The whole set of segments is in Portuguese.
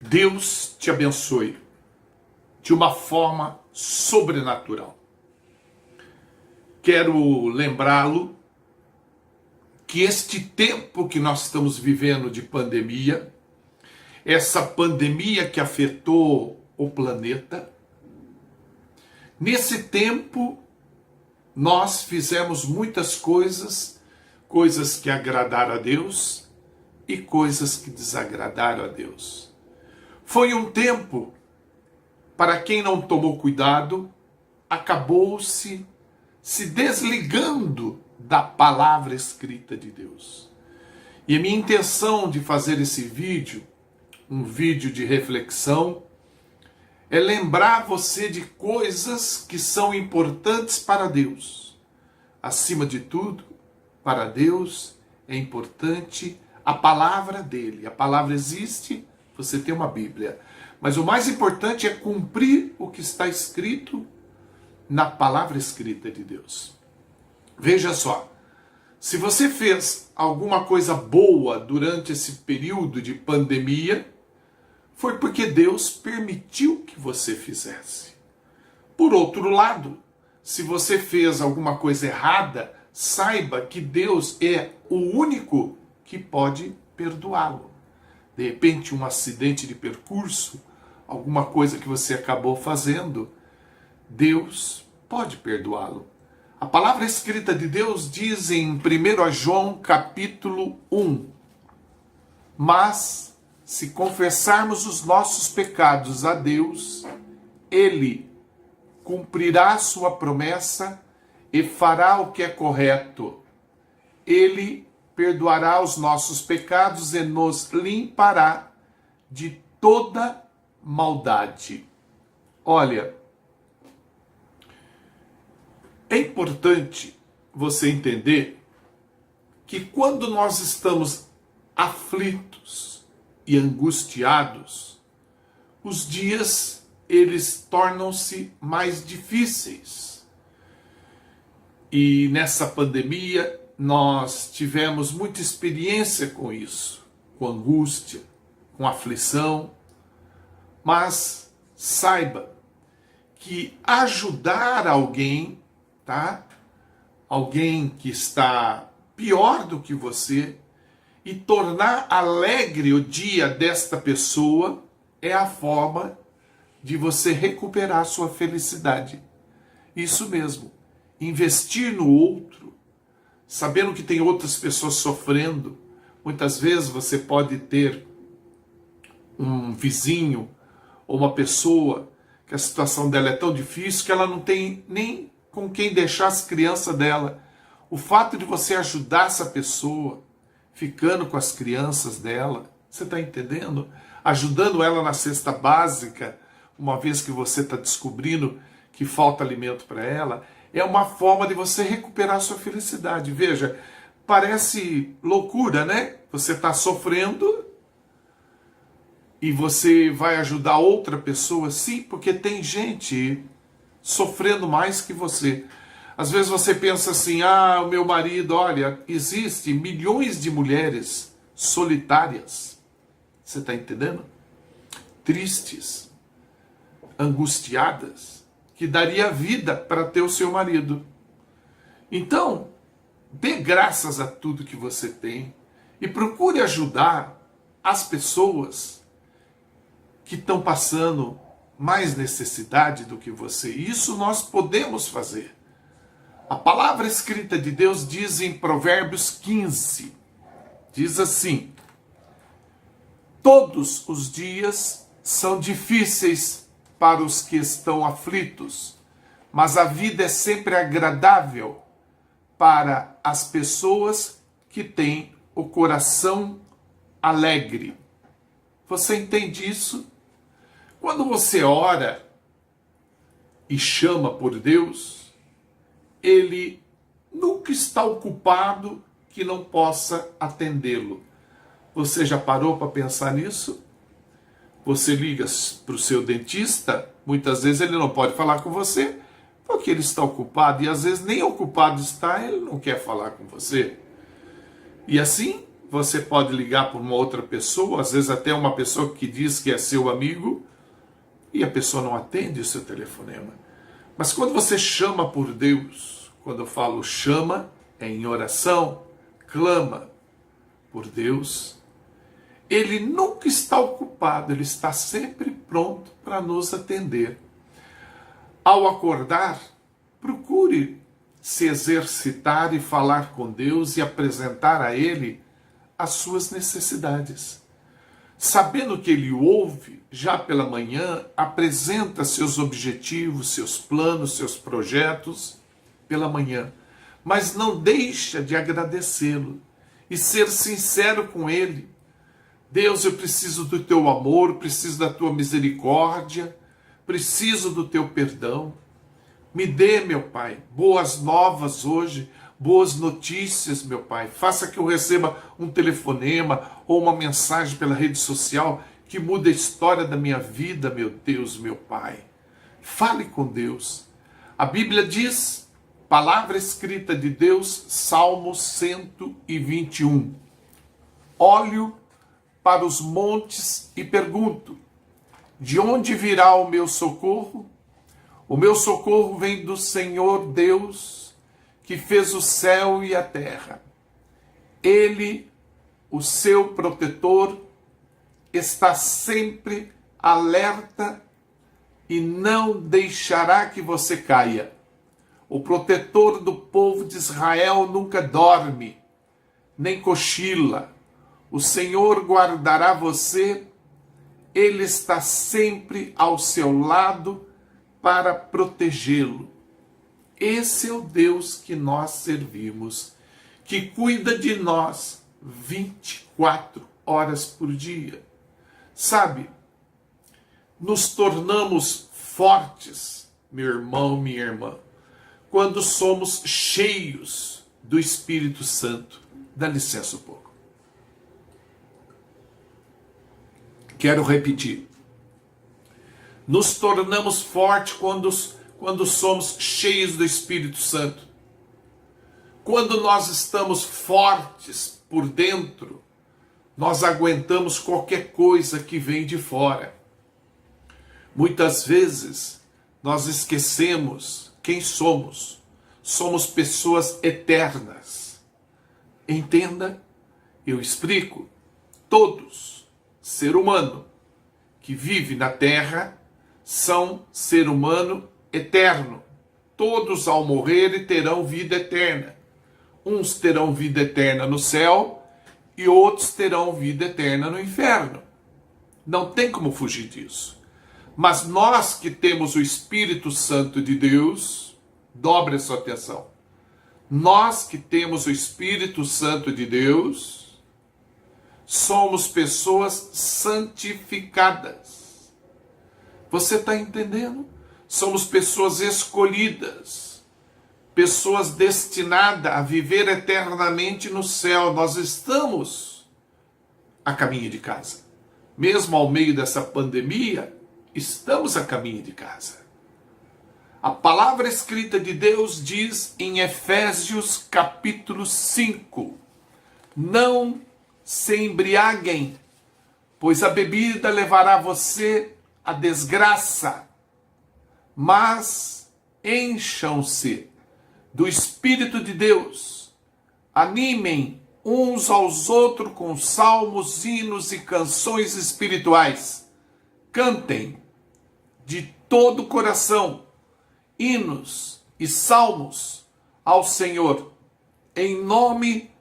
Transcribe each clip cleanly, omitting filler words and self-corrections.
Deus te abençoe de uma forma sobrenatural. Quero lembrá-lo que este tempo que nós estamos vivendo de pandemia, essa pandemia que afetou o planeta, nesse tempo nós fizemos muitas coisas que agradaram a Deus e coisas que desagradaram a Deus. Foi um tempo, para quem não tomou cuidado, acabou-se se desligando da palavra escrita de Deus. E a minha intenção de fazer esse vídeo, um vídeo de reflexão, é lembrar você de coisas que são importantes para Deus. Acima de tudo, para Deus é importante a palavra dele. A palavra existe, você tem uma Bíblia. Mas o mais importante é cumprir o que está escrito na palavra escrita de Deus. Veja só, se você fez alguma coisa boa durante esse período de pandemia, foi porque Deus permitiu que você fizesse. Por outro lado, se você fez alguma coisa errada, saiba que Deus é o único que pode perdoá-lo. De repente, um acidente de percurso, alguma coisa que você acabou fazendo, Deus pode perdoá-lo. A palavra escrita de Deus diz em 1 João capítulo 1, mas se confessarmos os nossos pecados a Deus, Ele cumprirá a sua promessa e fará o que é correto. Ele perdoará os nossos pecados e nos limpará de toda maldade. Olha, é importante você entender que quando nós estamos aflitos e angustiados, os dias eles tornam-se mais difíceis. E nessa pandemia nós tivemos muita experiência com isso, com angústia, com aflição, mas saiba que ajudar alguém, tá? Alguém que está pior do que você, e tornar alegre o dia desta pessoa é a forma de você recuperar sua felicidade. Isso mesmo, investir no outro, sabendo que tem outras pessoas sofrendo. Muitas vezes você pode ter um vizinho ou uma pessoa que a situação dela é tão difícil que ela não tem nem com quem deixar as crianças dela. O fato de você ajudar essa pessoa, ficando com as crianças dela, você está entendendo? Ajudando ela na cesta básica, uma vez que você está descobrindo que falta alimento para ela, é uma forma de você recuperar sua felicidade. Veja, parece loucura, né? Você está sofrendo e você vai ajudar outra pessoa, sim, porque tem gente sofrendo mais que você. Às vezes você pensa assim, o meu marido, olha, existem milhões de mulheres solitárias, você está entendendo? Tristes, angustiadas, que daria vida para ter o seu marido. Então, dê graças a tudo que você tem e procure ajudar as pessoas que estão passando mais necessidade do que você. Isso nós podemos fazer. A palavra escrita de Deus diz em Provérbios 15, diz assim: todos os dias são difíceis para os que estão aflitos, mas a vida é sempre agradável para as pessoas que têm o coração alegre. Você entende isso? Quando você ora e chama por Deus, Ele nunca está ocupado que não possa atendê-lo. Você já parou para pensar nisso? Você liga para o seu dentista, muitas vezes ele não pode falar com você, porque ele está ocupado, e às vezes nem ocupado está, ele não quer falar com você. E assim, você pode ligar para uma outra pessoa, às vezes até uma pessoa que diz que é seu amigo, e a pessoa não atende o seu telefonema. Mas quando você chama por Deus, quando eu falo chama, é em oração, clama por Deus, Ele nunca está ocupado, Ele está sempre pronto para nos atender. Ao acordar, procure se exercitar e falar com Deus e apresentar a Ele as suas necessidades. Sabendo que Ele ouve, já pela manhã, apresenta seus objetivos, seus planos, seus projetos pela manhã. Mas não deixa de agradecê-lo e ser sincero com Ele. Deus, eu preciso do teu amor, preciso da tua misericórdia, preciso do teu perdão. Me dê, meu Pai, boas novas hoje, boas notícias, meu Pai. Faça que eu receba um telefonema ou uma mensagem pela rede social que mude a história da minha vida, meu Deus, meu Pai. Fale com Deus. A Bíblia diz, palavra escrita de Deus, Salmo 121. Olho para os montes e pergunto, de onde virá o meu socorro? O meu socorro vem do Senhor Deus, que fez o céu e a terra. Ele, o seu protetor, está sempre alerta e não deixará que você caia. O protetor do povo de Israel nunca dorme, nem cochila. O Senhor guardará você, Ele está sempre ao seu lado para protegê-lo. Esse é o Deus que nós servimos, que cuida de nós 24 horas por dia. Sabe, nos tornamos fortes, meu irmão, minha irmã, quando somos cheios do Espírito Santo. Dá licença um pouco. Quero repetir. Nos tornamos fortes quando somos cheios do Espírito Santo. Quando nós estamos fortes por dentro, nós aguentamos qualquer coisa que vem de fora. Muitas vezes nós esquecemos quem somos. Somos pessoas eternas. Entenda, eu explico. Todos, ser humano que vive na terra, são ser humano eterno. Todos ao morrer terão vida eterna. Uns terão vida eterna no céu e outros terão vida eterna no inferno. Não tem como fugir disso. Mas nós que temos o Espírito Santo de Deus, dobre a sua atenção. Nós que temos o Espírito Santo de Deus, somos pessoas santificadas. Você está entendendo? Somos pessoas escolhidas, pessoas destinadas a viver eternamente no céu. Nós estamos a caminho de casa. Mesmo ao meio dessa pandemia, estamos a caminho de casa. A palavra escrita de Deus diz em Efésios capítulo 5, não se embriaguem, pois a bebida levará você à desgraça, mas encham-se do Espírito de Deus, animem uns aos outros com salmos, hinos e canções espirituais, cantem de todo o coração hinos e salmos ao Senhor, em nome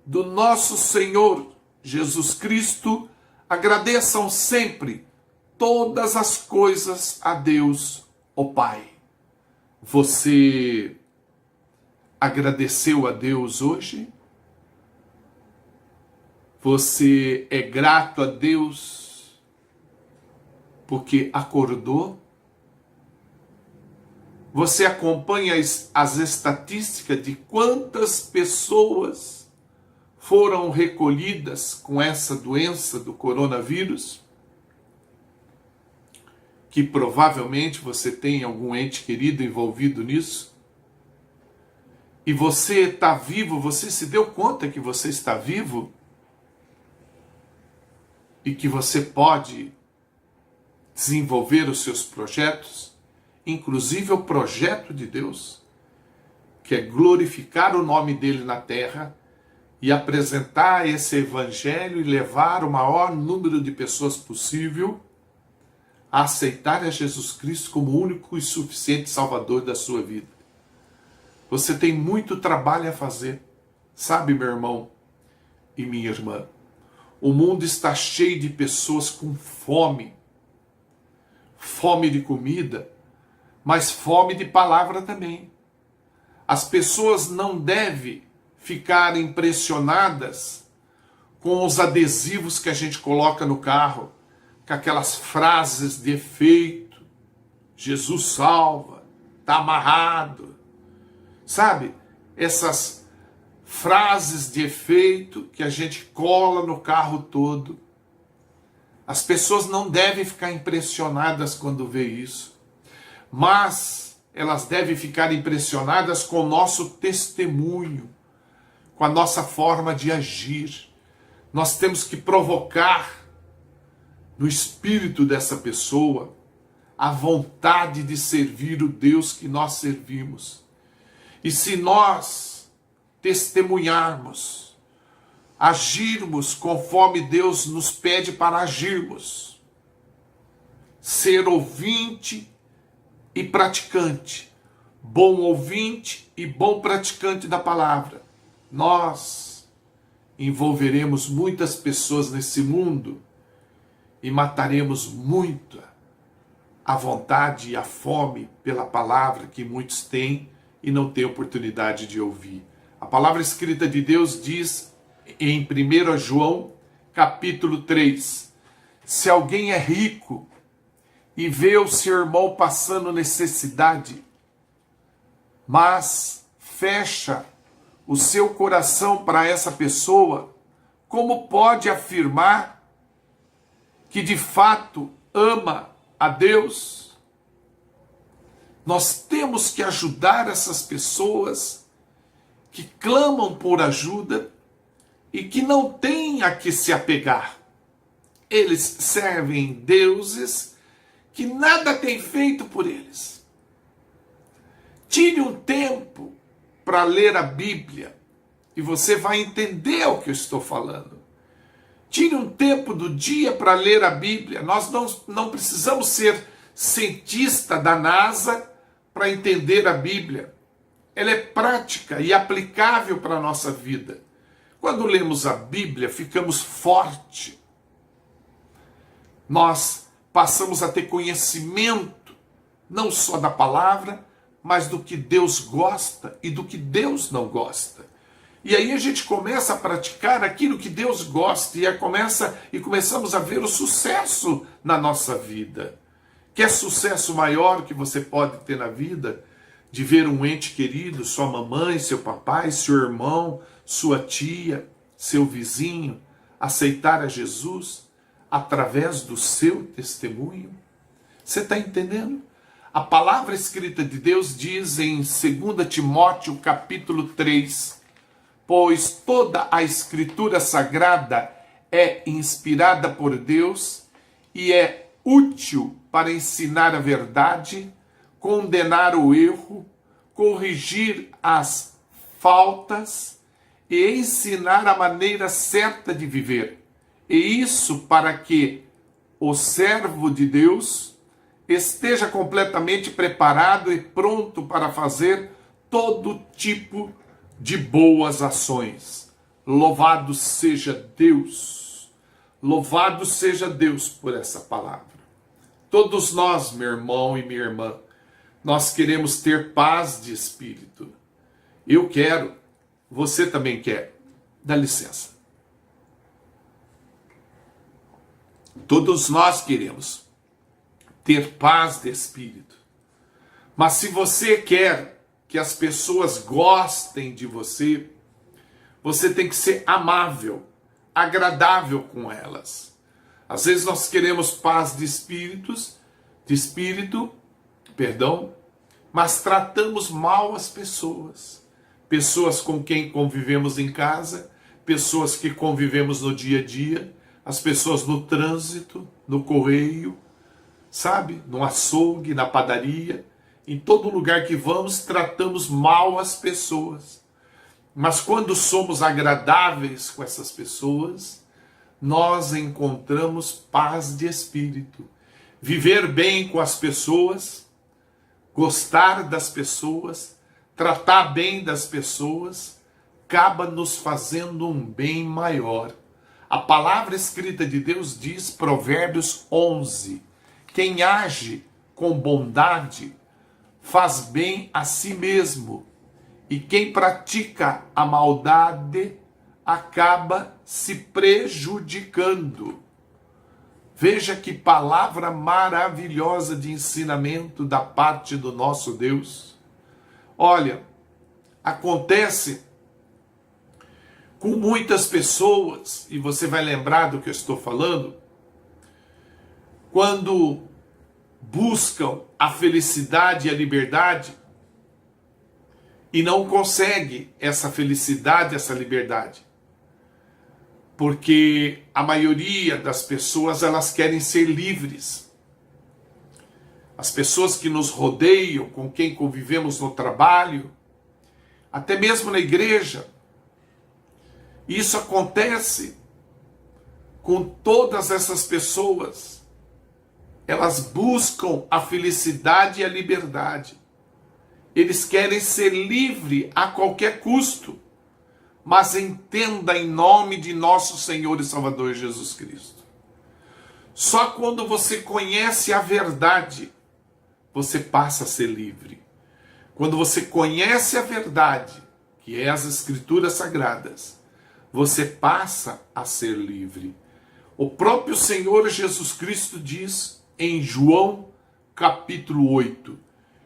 do nosso Senhor Jesus Cristo. Agradeçam sempre todas as coisas a Deus, o Pai. Você agradeceu a Deus hoje? Você é grato a Deus porque acordou? Você acompanha as estatísticas de quantas pessoas foram recolhidas com essa doença do coronavírus? Que provavelmente você tem algum ente querido envolvido nisso? E você está vivo? Você se deu conta que você está vivo? e que você pode desenvolver os seus projetos, inclusive o projeto de Deus, que é glorificar o nome dele na terra e apresentar esse evangelho e levar o maior número de pessoas possível a aceitar a Jesus Cristo como o único e suficiente Salvador da sua vida. Você tem muito trabalho a fazer, sabe, meu irmão e minha irmã? O mundo está cheio de pessoas com fome, fome de comida, mas fome de palavra também. As pessoas não devem ficar impressionadas com os adesivos que a gente coloca no carro, com aquelas frases de efeito, Jesus salva, está amarrado, sabe? Essas frases de efeito que a gente cola no carro todo. As pessoas não devem ficar impressionadas quando vê isso, mas elas devem ficar impressionadas com o nosso testemunho, com a nossa forma de agir. Nós temos que provocar no espírito dessa pessoa a vontade de servir o Deus que nós servimos. E se nós testemunharmos, agirmos conforme Deus nos pede para agirmos, ser ouvinte e praticante, bom ouvinte e bom praticante da palavra, nós envolveremos muitas pessoas nesse mundo e mataremos muito a vontade e a fome pela palavra que muitos têm e não têm oportunidade de ouvir. A palavra escrita de Deus diz em 1 João capítulo 3, se alguém é rico e vê o seu irmão passando necessidade, mas fecha o seu coração para essa pessoa, como pode afirmar que de fato ama a Deus? Nós temos que ajudar essas pessoas que clamam por ajuda e que não têm a que se apegar. Eles servem deuses que nada tem feito por eles. Tire um tempo para ler a Bíblia e você vai entender o que eu estou falando. Tire um tempo do dia para ler a Bíblia. Nós não precisamos ser cientista da NASA para entender a Bíblia. Ela é prática e aplicável para a nossa vida. Quando lemos a Bíblia, ficamos fortes. Nós passamos a ter conhecimento, não só da palavra, mas do que Deus gosta e do que Deus não gosta. E aí a gente começa a praticar aquilo que Deus gosta e começamos a ver o sucesso na nossa vida. Quer sucesso maior que você pode ter na vida? De ver um ente querido, sua mamãe, seu papai, seu irmão, sua tia, seu vizinho, aceitar a Jesus através do seu testemunho? Você está entendendo? A palavra escrita de Deus diz em 2 Timóteo capítulo 3, pois toda a escritura sagrada é inspirada por Deus e é útil para ensinar a verdade, condenar o erro, corrigir as faltas e ensinar a maneira certa de viver. E isso para que o servo de Deus esteja completamente preparado e pronto para fazer todo tipo de boas ações. Louvado seja Deus! Louvado seja Deus por essa palavra. Todos nós, meu irmão e minha irmã, nós queremos ter paz de espírito. Eu quero, você também quer. Dá licença. Todos nós queremos ter paz de espírito. Mas se você quer que as pessoas gostem de você, você tem que ser amável, agradável com elas. Às vezes nós queremos paz de espírito, mas tratamos mal as pessoas. Pessoas com quem convivemos em casa, pessoas que convivemos no dia a dia, as pessoas no trânsito, no correio, sabe? No açougue, na padaria, em todo lugar que vamos, tratamos mal as pessoas. Mas quando somos agradáveis com essas pessoas, nós encontramos paz de espírito. Viver bem com as pessoas, gostar das pessoas, tratar bem das pessoas, acaba nos fazendo um bem maior. A palavra escrita de Deus diz, Provérbios 11, quem age com bondade faz bem a si mesmo, e quem pratica a maldade acaba se prejudicando. Veja que palavra maravilhosa de ensinamento da parte do nosso Deus. Olha, acontece com muitas pessoas, e você vai lembrar do que eu estou falando, quando buscam a felicidade e a liberdade e não conseguem essa felicidade, essa liberdade. Porque a maioria das pessoas, elas querem ser livres. As pessoas que nos rodeiam, com quem convivemos no trabalho, até mesmo na igreja. Isso acontece com todas essas pessoas. Elas buscam a felicidade e a liberdade. Eles querem ser livres a qualquer custo. Mas entenda em nome de nosso Senhor e Salvador Jesus Cristo. Só quando você conhece a verdade, você passa a ser livre. Quando você conhece a verdade, que é as Escrituras Sagradas, você passa a ser livre. O próprio Senhor Jesus Cristo diz em João capítulo 8,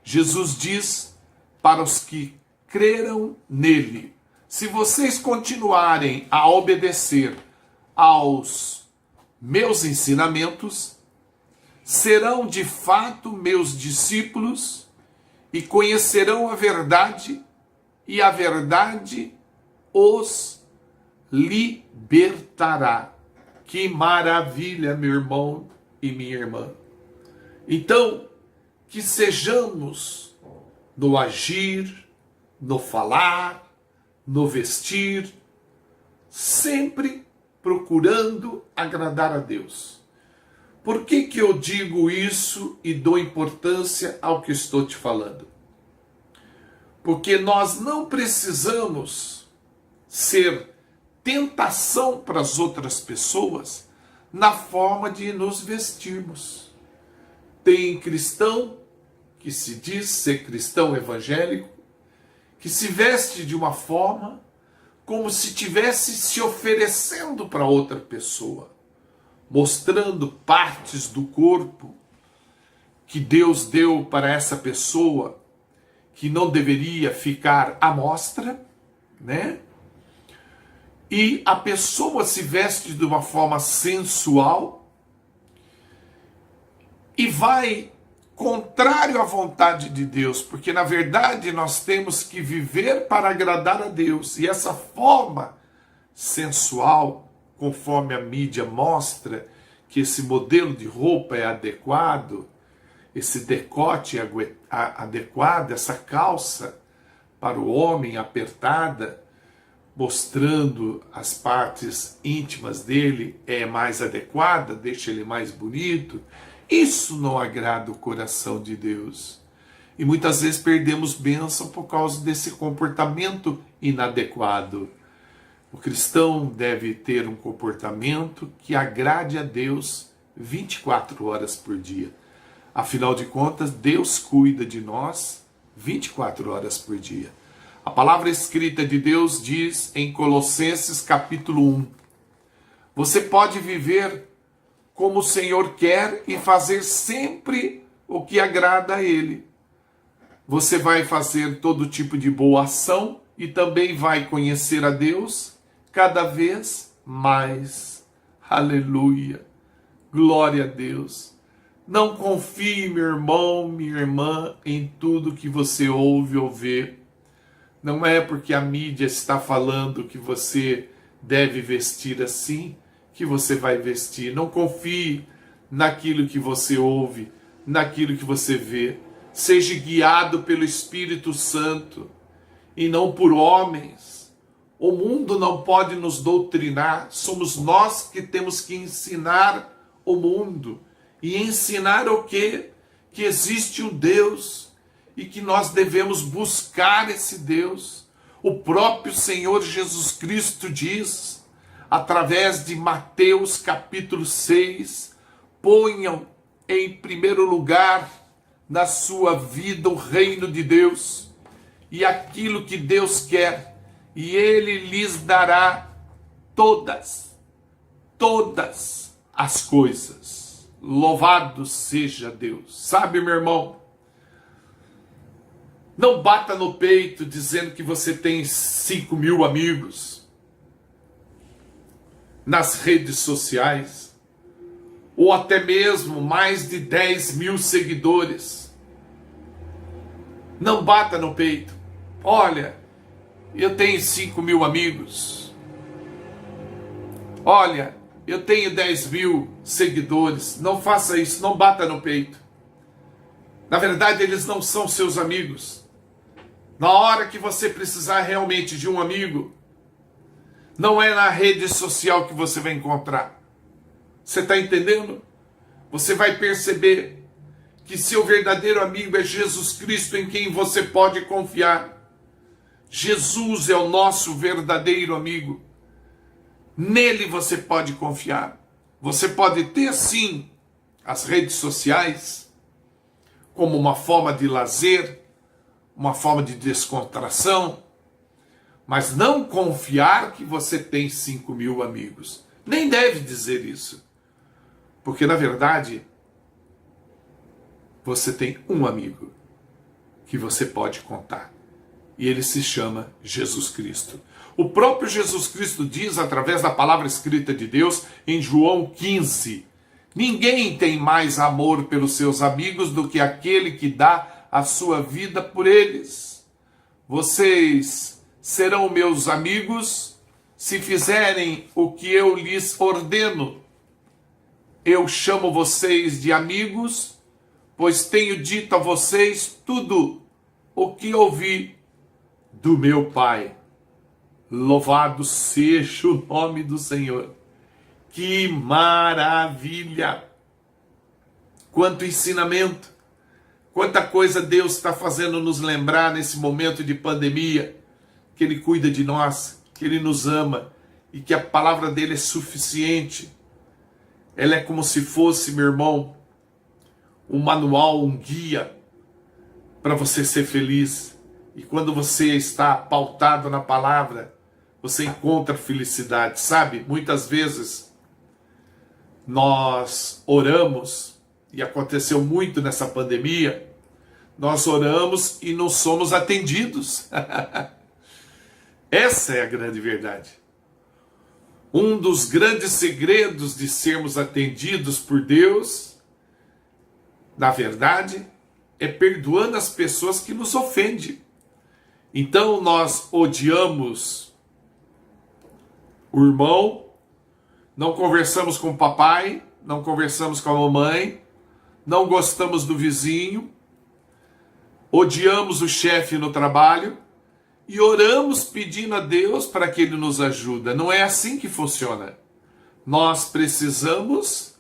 Jesus diz para os que creram nele, se vocês continuarem a obedecer aos meus ensinamentos, serão de fato meus discípulos e conhecerão a verdade, e a verdade os libertará. Que maravilha, meu irmão e minha irmã. Então, que sejamos no agir, no falar, no vestir, sempre procurando agradar a Deus. Por que eu digo isso e dou importância ao que estou te falando? Porque nós não precisamos ser tentação para as outras pessoas na forma de nos vestirmos. Tem cristão que se diz ser cristão evangélico, que se veste de uma forma como se estivesse se oferecendo para outra pessoa, mostrando partes do corpo que Deus deu para essa pessoa, que não deveria ficar à mostra, né? E a pessoa se veste de uma forma sensual e vai contrário à vontade de Deus, porque na verdade nós temos que viver para agradar a Deus, e essa forma sensual, conforme a mídia mostra que esse modelo de roupa é adequado, esse decote é adequado, essa calça para o homem apertada, mostrando as partes íntimas dele, é mais adequada, deixa ele mais bonito. Isso não agrada o coração de Deus. E muitas vezes perdemos bênção por causa desse comportamento inadequado. O cristão deve ter um comportamento que agrade a Deus 24 horas por dia. Afinal de contas, Deus cuida de nós 24 horas por dia. A palavra escrita de Deus diz em Colossenses capítulo 1, você pode viver como o Senhor quer e fazer sempre o que agrada a Ele. Você vai fazer todo tipo de boa ação e também vai conhecer a Deus cada vez mais. Aleluia! Glória a Deus! Não confie, meu irmão, minha irmã, em tudo que você ouve ou vê. Não é porque a mídia está falando que você deve vestir assim, que você vai vestir. Não confie naquilo que você ouve, naquilo que você vê. Seja guiado pelo Espírito Santo e não por homens. O mundo não pode nos doutrinar, somos nós que temos que ensinar o mundo. E ensinar o quê? Que existe um Deus e que nós devemos buscar esse Deus. O próprio Senhor Jesus Cristo diz, através de Mateus capítulo 6, ponham em primeiro lugar na sua vida o reino de Deus e aquilo que Deus quer, e Ele lhes dará todas as coisas. Louvado seja Deus. Sabe, meu irmão, não bata no peito dizendo que você tem 5.000 amigos nas redes sociais, ou até mesmo mais de 10.000 seguidores. Não bata no peito. Olha, eu tenho 5.000 amigos. Olha, eu tenho 10.000 seguidores. Não faça isso, não bata no peito. Na verdade, eles não são seus amigos. Na hora que você precisar realmente de um amigo, não é na rede social que você vai encontrar. Você está entendendo? Você vai perceber que seu verdadeiro amigo é Jesus Cristo, em quem você pode confiar. Jesus é o nosso verdadeiro amigo. Nele você pode confiar. Você pode ter, sim, as redes sociais como uma forma de lazer, uma forma de descontração, mas não confiar que você tem 5.000 amigos. Nem deve dizer isso. Porque, na verdade, você tem um amigo que você pode contar. E ele se chama Jesus Cristo. O próprio Jesus Cristo diz, através da palavra escrita de Deus, em João 15, ninguém tem mais amor pelos seus amigos do que aquele que dá a sua vida por eles. Vocês serão meus amigos se fizerem o que eu lhes ordeno. Eu chamo vocês de amigos, pois tenho dito a vocês tudo o que ouvi do meu Pai. Louvado seja o nome do Senhor. Que maravilha! Quanto ensinamento, quanta coisa Deus está fazendo nos lembrar nesse momento de pandemia, que Ele cuida de nós, que Ele nos ama e que a palavra dele é suficiente. Ela é como se fosse, meu irmão, um manual, um guia para você ser feliz. E quando você está pautado na palavra, você encontra felicidade, sabe? Muitas vezes nós oramos, e aconteceu muito nessa pandemia, nós oramos e não somos atendidos. Essa é a grande verdade. Um dos grandes segredos de sermos atendidos por Deus, na verdade, é perdoando as pessoas que nos ofendem. Então nós odiamos o irmão, não conversamos com o papai, não conversamos com a mamãe, não gostamos do vizinho, odiamos o chefe no trabalho e oramos pedindo a Deus para que Ele nos ajude. Não é assim que funciona. Nós precisamos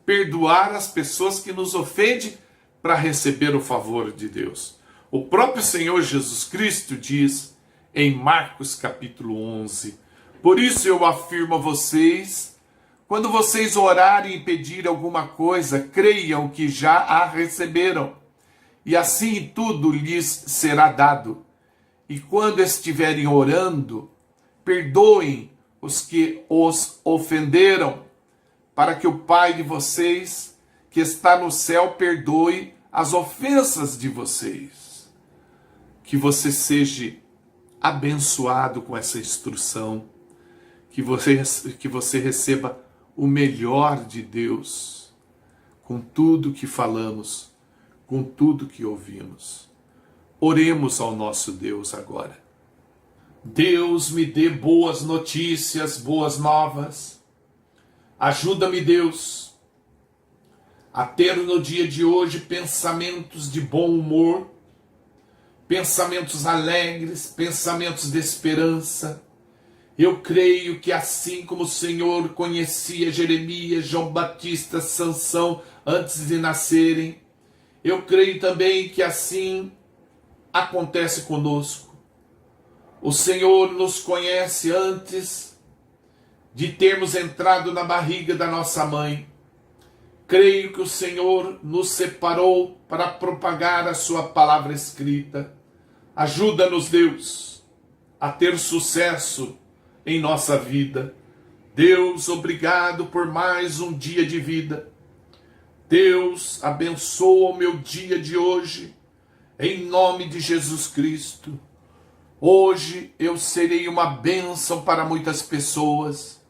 perdoar as pessoas que nos ofendem para receber o favor de Deus. O próprio Senhor Jesus Cristo diz em Marcos capítulo 11, por isso eu afirmo a vocês, quando vocês orarem e pedirem alguma coisa, creiam que já a receberam, e assim tudo lhes será dado. E quando estiverem orando, perdoem os que os ofenderam, para que o Pai de vocês, que está no céu, perdoe as ofensas de vocês. Que você seja abençoado com essa instrução, que você receba o melhor de Deus, com tudo que falamos, com tudo que ouvimos. Oremos ao nosso Deus agora. Deus, me dê boas notícias, boas novas. Ajuda-me, Deus, a ter no dia de hoje pensamentos de bom humor, pensamentos alegres, pensamentos de esperança. Eu creio que assim como o Senhor conhecia Jeremias, João Batista, Sansão antes de nascerem, eu creio também que assim acontece conosco. O Senhor nos conhece antes de termos entrado na barriga da nossa mãe. Creio que o Senhor nos separou para propagar a sua palavra escrita. Ajuda-nos, Deus, a ter sucesso em nossa vida. Deus, obrigado por mais um dia de vida. Deus, abençoa o meu dia de hoje, em nome de Jesus Cristo. Hoje eu serei uma bênção para muitas pessoas.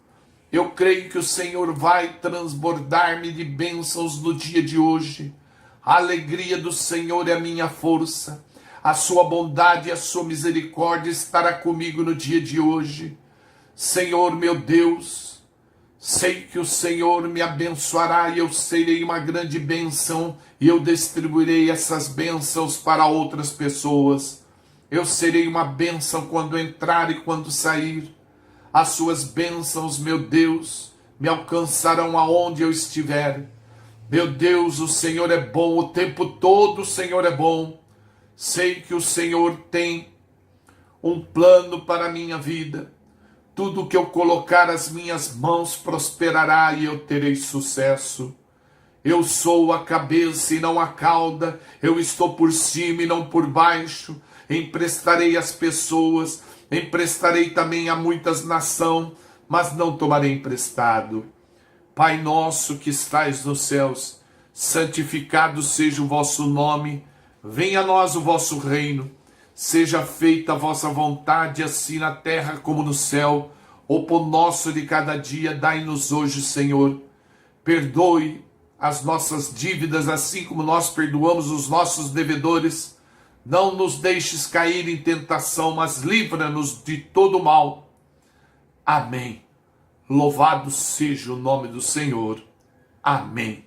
Eu creio que o Senhor vai transbordar-me de bênçãos no dia de hoje. A alegria do Senhor é a minha força. A sua bondade e a sua misericórdia estará comigo no dia de hoje. Senhor meu Deus, sei que o Senhor me abençoará e eu serei uma grande bênção e eu distribuirei essas bênçãos para outras pessoas. Eu serei uma bênção quando entrar e quando sair. As suas bênçãos, meu Deus, me alcançarão aonde eu estiver. Meu Deus, o Senhor é bom, o tempo todo o Senhor é bom. Sei que o Senhor tem um plano para a minha vida. Tudo que eu colocar as minhas mãos prosperará e eu terei sucesso. Eu sou a cabeça e não a cauda. Eu estou por cima e não por baixo. Emprestarei às pessoas, emprestarei também a muitas nações, mas não tomarei emprestado. Pai nosso que estais nos céus, santificado seja o vosso nome. Venha a nós o vosso reino. Seja feita a vossa vontade, assim na terra como no céu. O pão nosso de cada dia dai-nos hoje, Senhor. Perdoe as nossas dívidas, assim como nós perdoamos os nossos devedores. Não nos deixes cair em tentação, mas livra-nos de todo mal. Amém. Louvado seja o nome do Senhor. Amém.